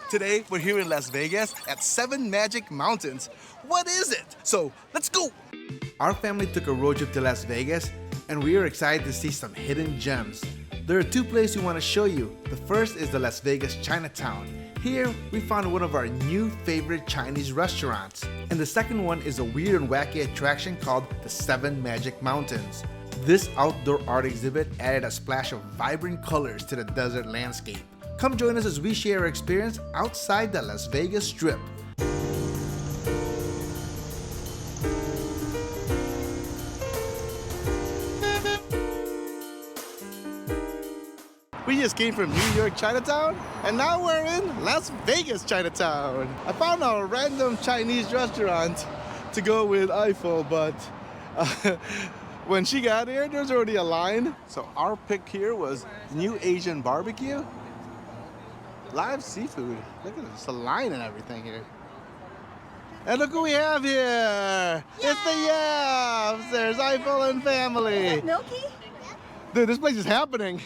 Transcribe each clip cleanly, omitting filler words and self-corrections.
Today, we're here in Las Vegas at 7 Magic Mountains. What is it? So, let's go! Our family took a road trip to Las Vegas, and we are excited to see some hidden gems. There are 2 places we want to show you. The first is the Las Vegas Chinatown. Here, we found one of our new favorite Chinese restaurants. And the second one is a weird and wacky attraction called the 7 Magic Mountains. This outdoor art exhibit added a splash of vibrant colors to the desert landscape. Come join us as we share our experience outside the Las Vegas Strip. We just came from New York Chinatown, and now we're in Las Vegas Chinatown. I found a random Chinese restaurant to go with Eiffel, but when she got here, there's already a line. So our pick here was new Asian BBQ. Live seafood. Look at this, a line and everything here. And look who we have here. Yay! It's the Yabs. There's Eiffel and family. Milky? Dude, this place is happening.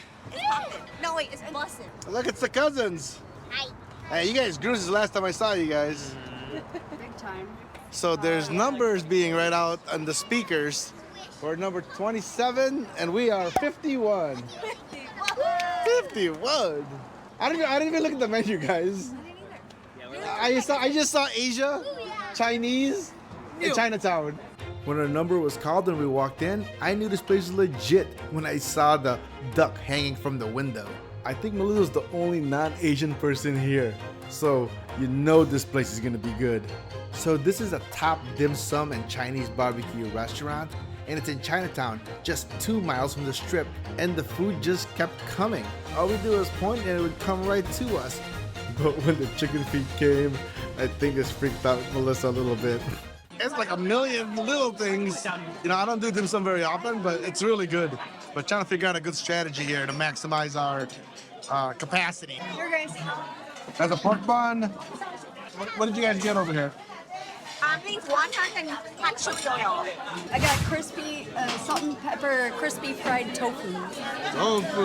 No, wait, it's busted. Look, it's the cousins. Hi. Hey, you guys grew since the last time I saw you guys. Big time. So there's numbers being read out on the speakers. We're number 27 and we are 51. 51. I didn't even look at the menu, guys. I just saw Asia, Chinese, and Chinatown. When our number was called and we walked in, I knew this place was legit when I saw the duck hanging from the window. I think Melissa's the only non-Asian person here, so you know this place is gonna be good. So this is a top dim sum and Chinese barbecue restaurant, and it's in Chinatown, just 2 miles from the Strip, and the food just kept coming. All we do was point and it would come right to us. But when the chicken feet came, I think this freaked out Melissa a little bit. It's like a million little things. You know, I don't do dim sum very often, but it's really good. But trying to figure out a good strategy here to maximize our capacity. Here, guys. There's a pork bun. What did you guys get over here? I think wonton and hot chili oil. I got crispy, salt and pepper, crispy fried tofu. Tofu.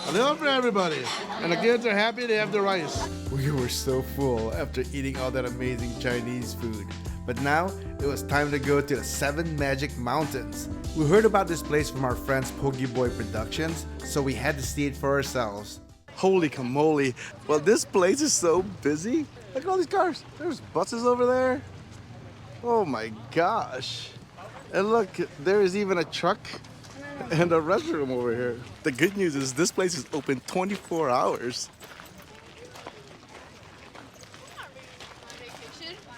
Enough for everybody. And the kids are happy they have the rice. We were so full after eating all that amazing Chinese food. But now, it was time to go to the 7 Magic Mountains. We heard about this place from our friends Pogi Boy Productions, so we had to see it for ourselves. Holy camole. Well, this place is so busy. Look at all these cars. There's buses over there. Oh my gosh. And look, there is even a truck and a restroom over here. The good news is this place is open 24 hours.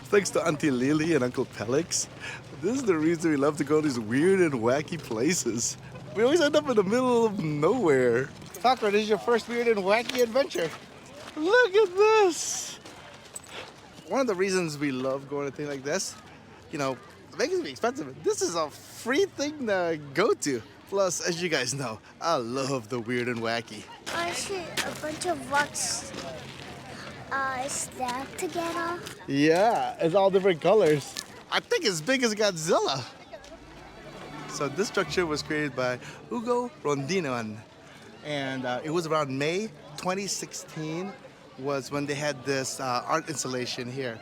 Thanks to Auntie Lily and Uncle Pelix. This is the reason we love to go to these weird and wacky places. We always end up in the middle of nowhere. Tucker, this is your first weird and wacky adventure. Look at this. One of the reasons we love going to things like this, you know, Vegas can be expensive. This is a free thing to go to. Plus, as you guys know, I love the weird and wacky. I see a bunch of rocks stacked together. Yeah, it's all different colors. I think as big as Godzilla. So this structure was created by Ugo Rondinone. And it was around May 2016 was when they had this art installation here.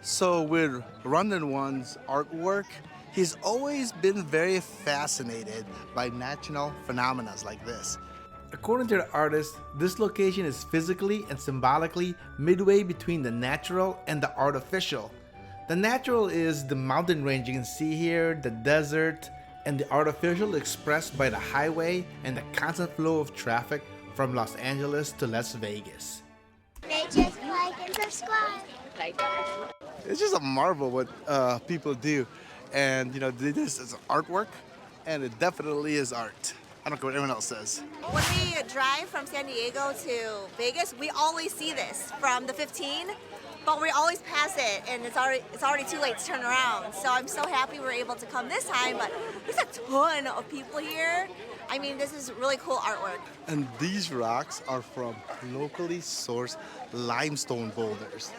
So with Rondinone's artwork, he's always been very fascinated by natural phenomena like this. According to the artist, this location is physically and symbolically midway between the natural and the artificial. The natural is the mountain range you can see here, the desert, and the artificial expressed by the highway and the constant flow of traffic from Los Angeles to Las Vegas. They just like and subscribe. It's just a marvel what people do. And you know, this is artwork, and it definitely is art. I don't care what anyone else says. When we drive from San Diego to Vegas, we always see this from the 15, but we always pass it, and it's already too late to turn around. So I'm so happy we're able to come this time, but there's a ton of people here. I mean, this is really cool artwork. And these rocks are from locally sourced limestone boulders.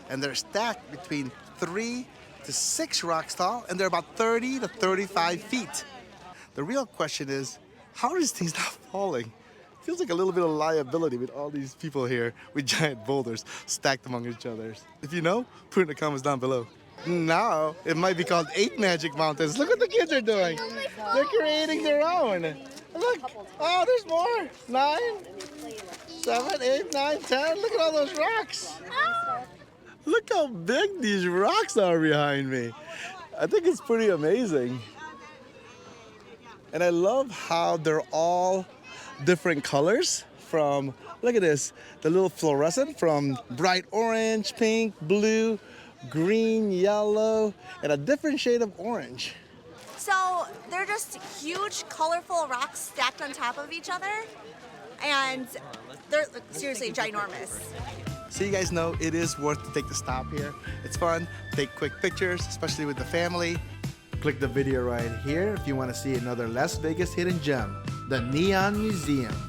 And they're stacked between 3 to 6 rocks tall, and they're about 30 to 35 feet. The real question is, how are these things not falling? feels like a little bit of liability with all these people here with giant boulders stacked among each other. If you know, put it in the comments down below. Now, it might be called 8 magic mountains. Look what the kids are doing. They're creating their own. Look, oh, there's more. 9, 7, 8, 9, 10. Look at all those rocks. Look how big these rocks are behind me. I think it's pretty amazing. And I love how they're all different colors from, look at this, the little fluorescent from bright orange, pink, blue, green, yellow, and a different shade of orange. So they're just huge, colorful rocks stacked on top of each other, and they're seriously ginormous. So you guys know it is worth to take the stop here. It's fun, take quick pictures, especially with the family. Click the video right here if you want to see another Las Vegas hidden gem, the Neon Museum.